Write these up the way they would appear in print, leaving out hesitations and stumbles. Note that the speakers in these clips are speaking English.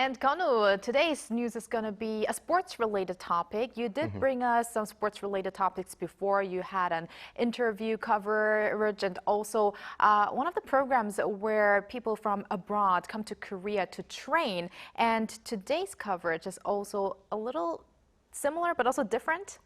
And Kun-woo, today's news is going to be a sports-related topic. You did bring us some sports-related topics before. You had an interview coverage and also one of the programs where people from abroad come to Korea to train. And today's coverage is also a little similar but also different.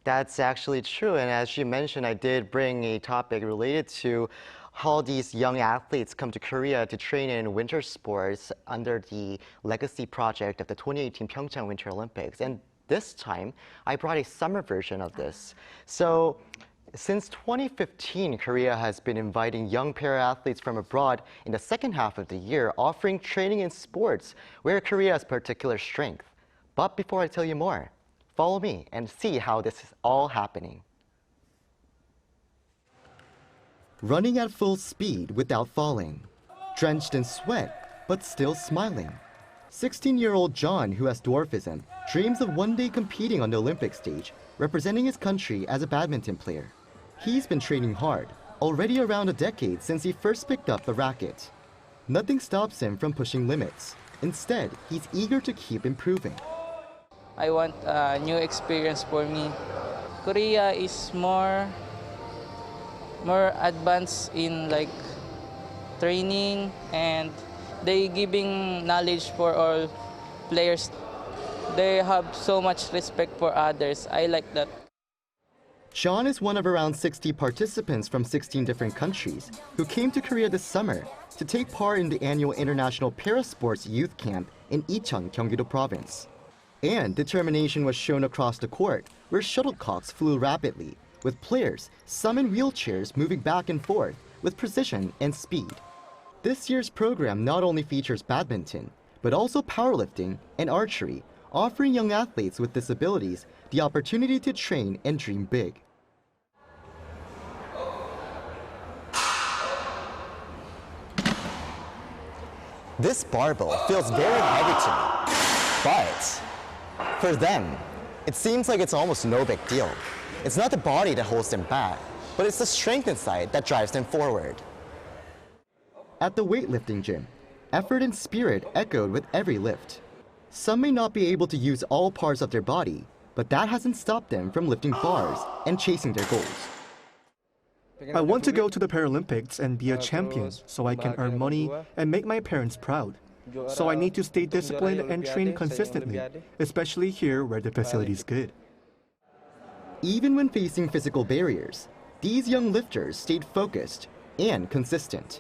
That's actually true. And as you mentioned, I did bring a topic related to how these young athletes come to Korea to train in winter sports under the legacy project of the 2018 Pyeongchang Winter Olympics. And this time, I brought a summer version of this. So, since 2015, Korea has been inviting young para-athletes from abroad in the second half of the year, offering training in sports where Korea has particular strength. But before I tell you more, follow me and see how this is all happening. Running at full speed without falling, drenched in sweat but still smiling. 16-year-old John, who has dwarfism, dreams of one day competing on the Olympic stage, representing his country as a badminton player. He's been training hard, already around a decade since he first picked up the racket. Nothing stops him from pushing limits. Instead, he's eager to keep improving. I want a new experience for me. Korea is more advanced in training, and they giving knowledge for all players. They have so much respect for others. I like that. John is one of around 60 participants from 16 different countries who came to Korea this summer to take part in the annual International Parasports Youth Camp in Icheon, Gyeonggi-do Province. And determination was shown across the court, where shuttlecocks flew rapidly, with players, some in wheelchairs, moving back and forth with precision and speed. This year's program not only features badminton, but also powerlifting and archery, offering young athletes with disabilities the opportunity to train and dream big. This barbell feels very heavy to me, but for them, it seems like it's almost no big deal. It's not the body that holds them back, but it's the strength inside that drives them forward. At the weightlifting gym, effort and spirit echoed with every lift. Some may not be able to use all parts of their body, but that hasn't stopped them from lifting bars and chasing their goals. I want to go to the Paralympics and be a champion so I can earn money and make my parents proud. So I need to stay disciplined and train consistently, especially here where the facility is good. Even when facing physical barriers, these young lifters stayed focused and consistent.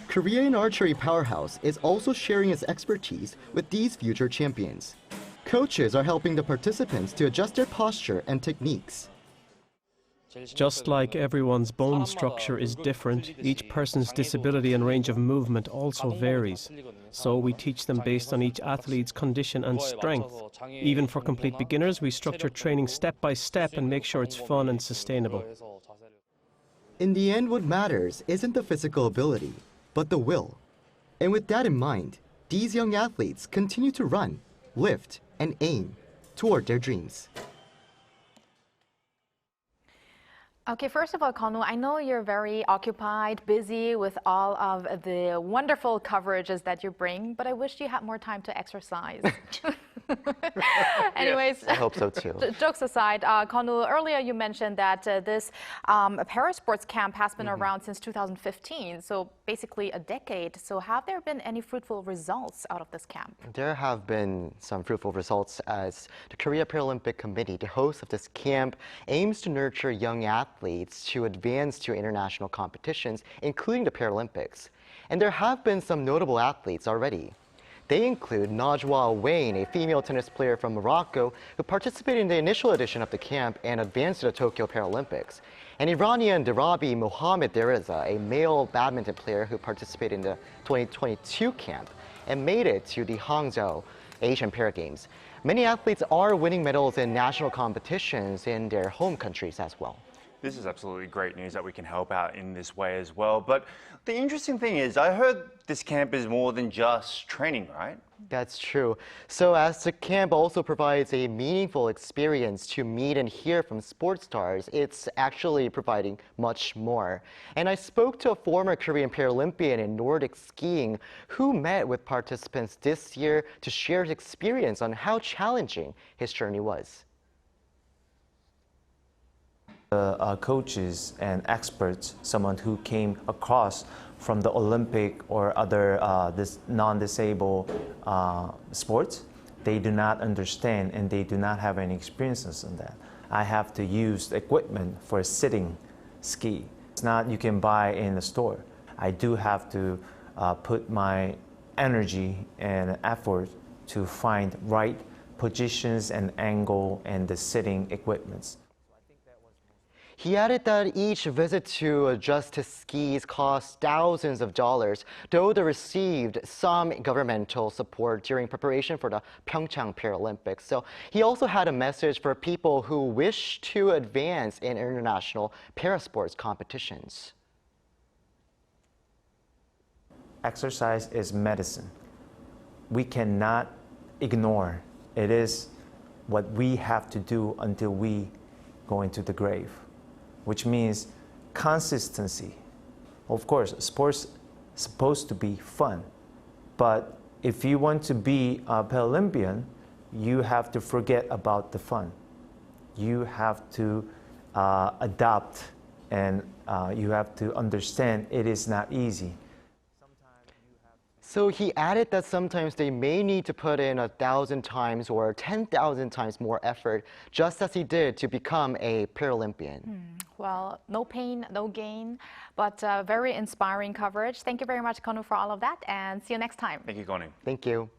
Korean archery powerhouse is also sharing its expertise with these future champions. Coaches are helping the participants to adjust their posture and techniques. Just like everyone's bone structure is different, each person's disability and range of movement also varies. So we teach them based on each athlete's condition and strength. Even for complete beginners, we structure training step by step and make sure it's fun and sustainable. In the end, what matters isn't the physical ability, but the will. And with that in mind, these young athletes continue to run, lift, and aim toward their dreams. Okay, first of all, Kun-woo, I know you're very occupied, busy with all of the wonderful coverages that you bring, but I wish you had more time to exercise. Anyways, I hope so too. Jokes aside, Kun-woo, earlier you mentioned that this Parasports camp has been around since 2015, so basically a decade. So have there been any fruitful results out of this camp? There have been some fruitful results, as the Korea Paralympic Committee, the host of this camp, aims to nurture young athletes to advance to international competitions, including the Paralympics. And there have been some notable athletes already. They include Najwa Wayne, a female tennis player from Morocco who participated in the initial edition of the camp and advanced to the Tokyo Paralympics, and Iranian Darabi Mohammad Dereza, a male badminton player who participated in the 2022 camp and made it to the Hangzhou Asian Para Games. Many athletes are winning medals in national competitions in their home countries as well. This is absolutely great news that we can help out in this way as well. But the interesting thing is, I heard this camp is more than just training, right? That's true. So as the camp also provides a meaningful experience to meet and hear from sports stars, it's actually providing much more. And I spoke to a former Korean Paralympian in Nordic skiing who met with participants this year to share his experience on how challenging his journey was. Coaches and experts, someone who came across from the Olympic or other non-disabled sports, they do not understand and they do not have any experiences in that. I have to use equipment for a sitting ski. It's not you can buy in the store. I do have to put my energy and effort to find right positions and angle and the sitting equipments. He added that each visit to adjust his skis cost thousands of dollars, though they received some governmental support during preparation for the Pyeongchang Paralympics. So he also had a message for people who wish to advance in international parasports competitions. Exercise is medicine. We cannot ignore. It is what we have to do until we go into the grave, which means consistency. Of course, sports is supposed to be fun, but if you want to be a Paralympian, you have to forget about the fun. You have to adapt and you have to understand it is not easy. So he added that sometimes they may need to put in 1,000 times or 10,000 times more effort, just as he did to become a Paralympian. Well, no pain, no gain, but very inspiring coverage. Thank you very much, Kun-woo, for all of that, and see you next time. Thank you, Gonu. Thank you.